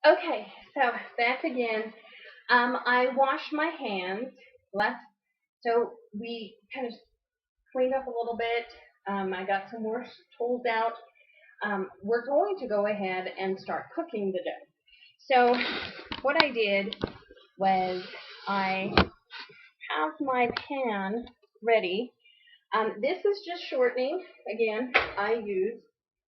Okay, so back again. I washed my hands last, so we kind of cleaned up a little bit. I got some more tools out. We're going to go ahead and start cooking the dough. So what I did was I have my pan ready. This is just shortening. Again, I use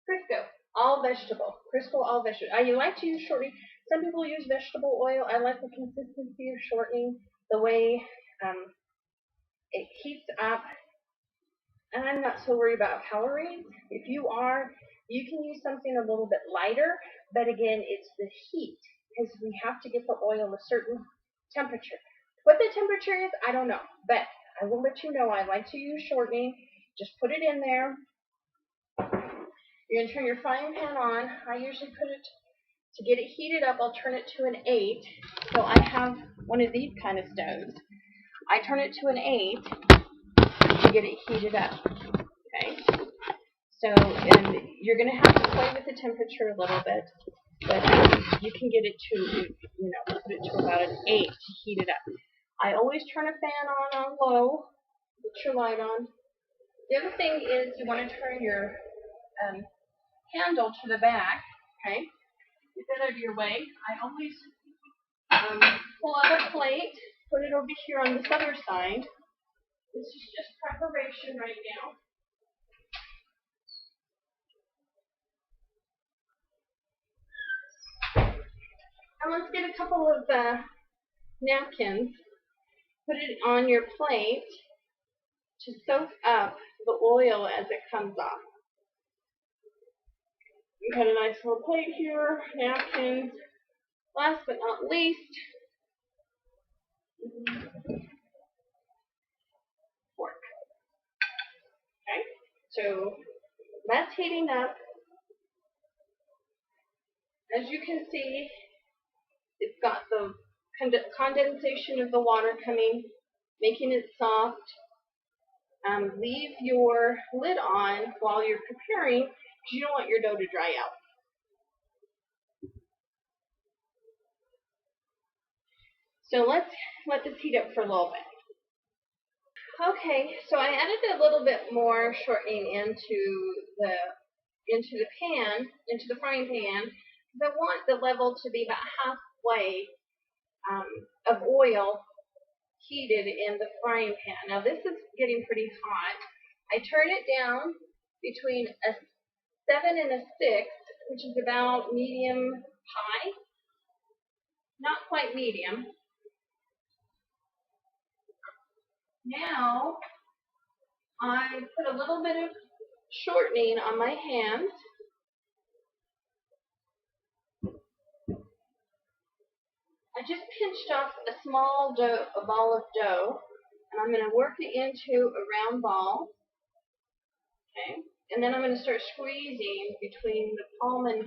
Crisco, all vegetable. Crisco, all vegetable. I like to use shortening. Some people use vegetable oil. I like the consistency of shortening, the way um, it heats up. And I'm not so worried about calories. If you are, you can use something a little bit lighter. But again, it's the heat because we have to get the oil a certain temperature. What the temperature is, I don't know. But I will let you know I like to use shortening. Just put it in there. You're going to turn your frying pan on. I usually put it, to get it heated up, I'll turn it to an 8. So I have one of these kind of stoves. I turn it to an 8 to get it heated up. Okay? So, and you're going to have to play with the temperature a little bit, but you can get it to, put it to about an 8 to heat it up. I always turn a fan on low, put your light on. The other thing is you want to turn your handle to the back, okay? Get that out of your way. I always pull out a plate, put it over here on this other side. This is just preparation right now. And let's get a couple of napkins. Put it on your plate to soak up the oil as it comes off. You got a nice little plate here, napkins. Last but not least, fork. Okay, so that's heating up. As you can see, it's got the condensation of the water coming, making it soft. Leave your lid on while you're preparing because you don't want your dough to dry out. So let's let this heat up for a little bit. Okay, so I added a little bit more shortening into the pan, into the frying pan, because I want the level to be about halfway of oil heated in the frying pan. Now this is getting pretty hot. I turn it down between a 7 and a 6, which is about medium high, not quite medium. Now I put a little bit of shortening on my hands. I just pinched off a ball of dough, and I'm going to work it into a round ball. Okay, and then I'm going to start squeezing between the palm and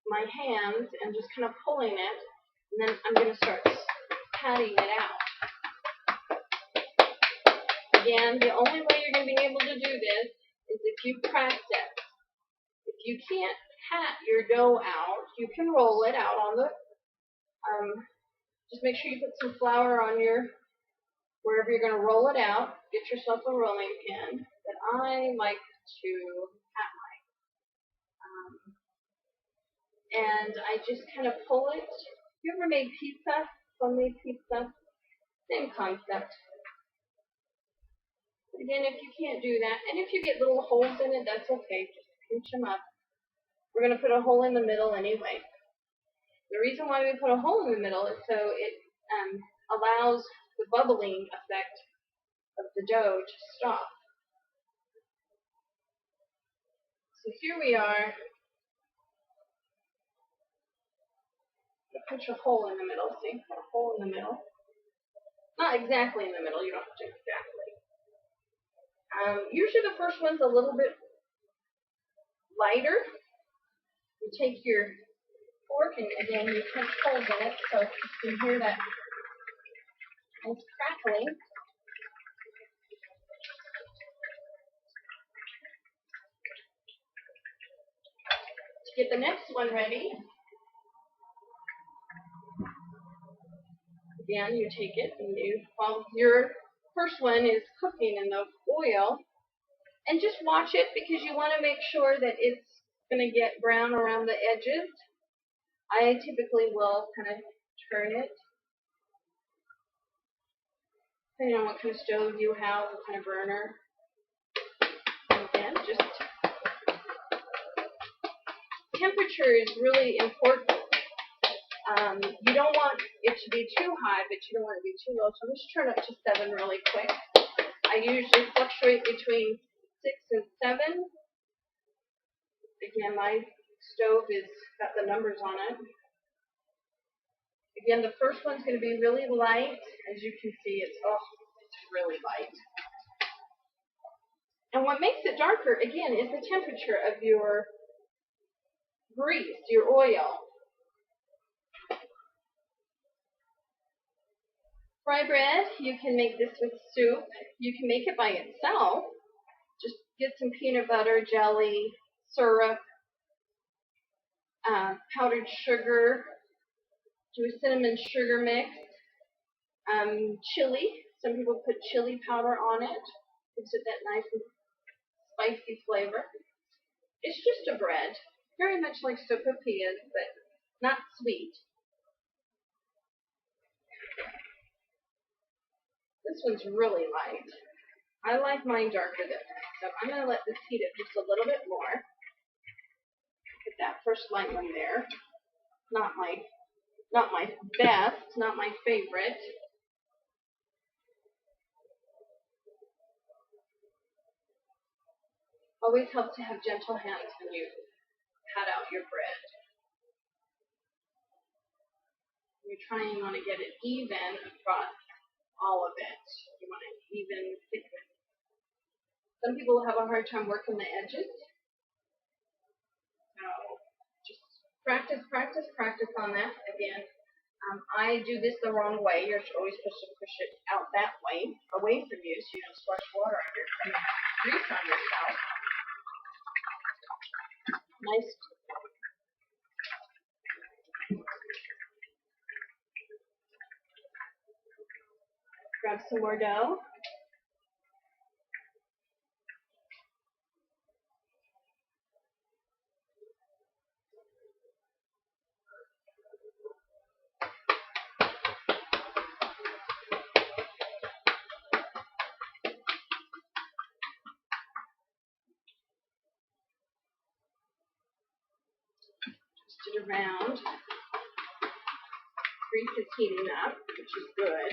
my hands and just kind of pulling it, and then I'm going to start patting it out. Again, the only way you're going to be able to do this is if you practice. If you can't pat your dough out, you can roll it out on the, just make sure you put some flour on wherever you're going to roll it out. Get yourself a rolling pin. But I like to pat and I just kind of pull it. You ever made pizza? Homemade pizza? Same concept. Again, if you can't do that, and if you get little holes in it, that's okay. Just pinch them up. We're going to put a hole in the middle anyway. The reason why we put a hole in the middle is so it allows the bubbling effect of the dough to stop. So here we are. Punch a hole in the middle. See, put a hole in the middle. Not exactly in the middle. You don't have to exactly. Usually the first one's a little bit lighter. You take your fork and again you punch holes in it so you can hear that nice crackling. To get the next one ready, Again, you take it and while your first one is cooking in the oil, and just watch it because you want to make sure that it's going to get brown around the edges. I typically will kind of turn it, depending on what kind of stove you have, what kind of burner. And again, just temperature is really important. You don't want it to be too high, but you don't want it to be too low. So I'm just turn up to 7 really quick. I usually fluctuate between 6 and 7. Again, my stove is got the numbers on it. Again, the first one's going to be really light. As you can see, it's really light. And what makes it darker, again, is the temperature of your grease, your oil. Frybread, you can make this with soup. You can make it by itself. Just get some peanut butter, jelly, syrup, powdered sugar, do a cinnamon sugar mix, chili. Some people put chili powder on it. Gives it that nice and spicy flavor. It's just a bread, very much like sopapillas, but not sweet. This one's really light. I like mine darker than that, so I'm going to let this heat up just a little bit more. Get that first light one there. Not my best, not my favorite. Always helps to have gentle hands when you pat out your bread. You want to get it even across all of it. You want an even thickness. Some people have a hard time working the edges. So just practice on that. Again, I do this the wrong way. You're always supposed to push it out that way, away from you, so you don't splash water on your grease on yourself. Nice. Grab some more dough. Twist it around. Grease is heating up, which is good.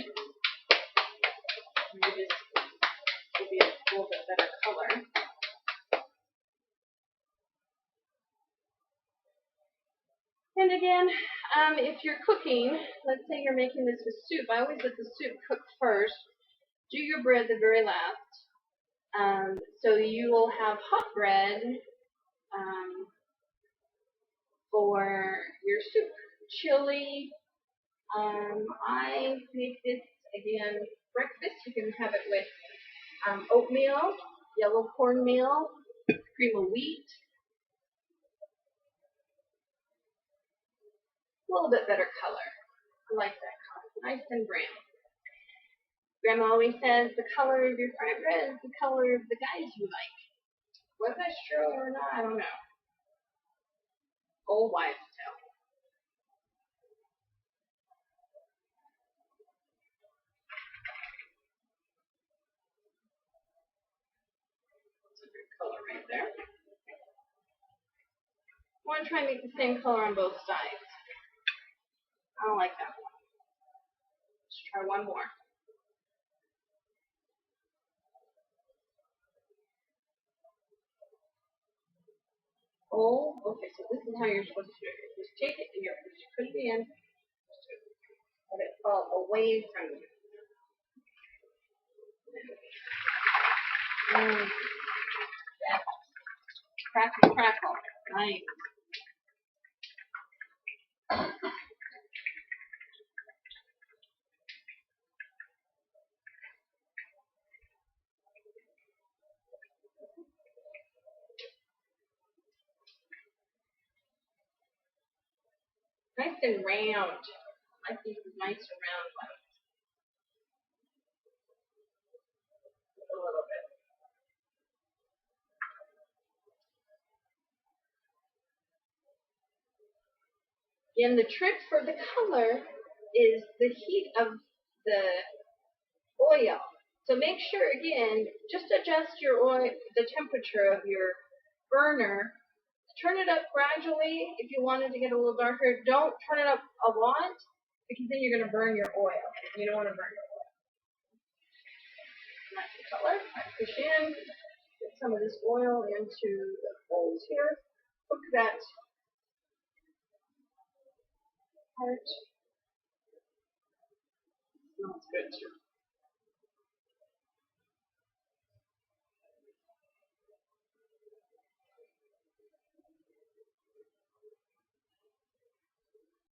Maybe this will be a little bit better color. And again, if you're cooking, let's say you're making this with soup, I always let the soup cook first. Do your bread the very last. So you will have hot bread for your soup. Chili. I make this, again, breakfast. You can have it with oatmeal, yellow cornmeal, cream of wheat. A little bit better color. I like that color. Nice and brown. Grandma always says the color of your fried bread is the color of the guys you like. Whether that's true or not, I don't know. Old wives' tale. That's a good color right there. I want to try and make the same color on both sides. I don't like that one. Let's try one more. Oh, okay, so this is how you're supposed to do it. Just take it and you put it in. Let it fall away from you. Crackle, crackle. Nice. Nice and round. I like these nice and round ones. Again, the trick for the color is the heat of the oil. So make sure, again, just adjust your oil, the temperature of your burner. Turn it up gradually if you want it to get a little darker. Don't turn it up a lot because then you're going to burn your oil. You don't want to burn your oil. That's the color. I push in, get some of this oil into the holes here. Hook that part. Smells good too.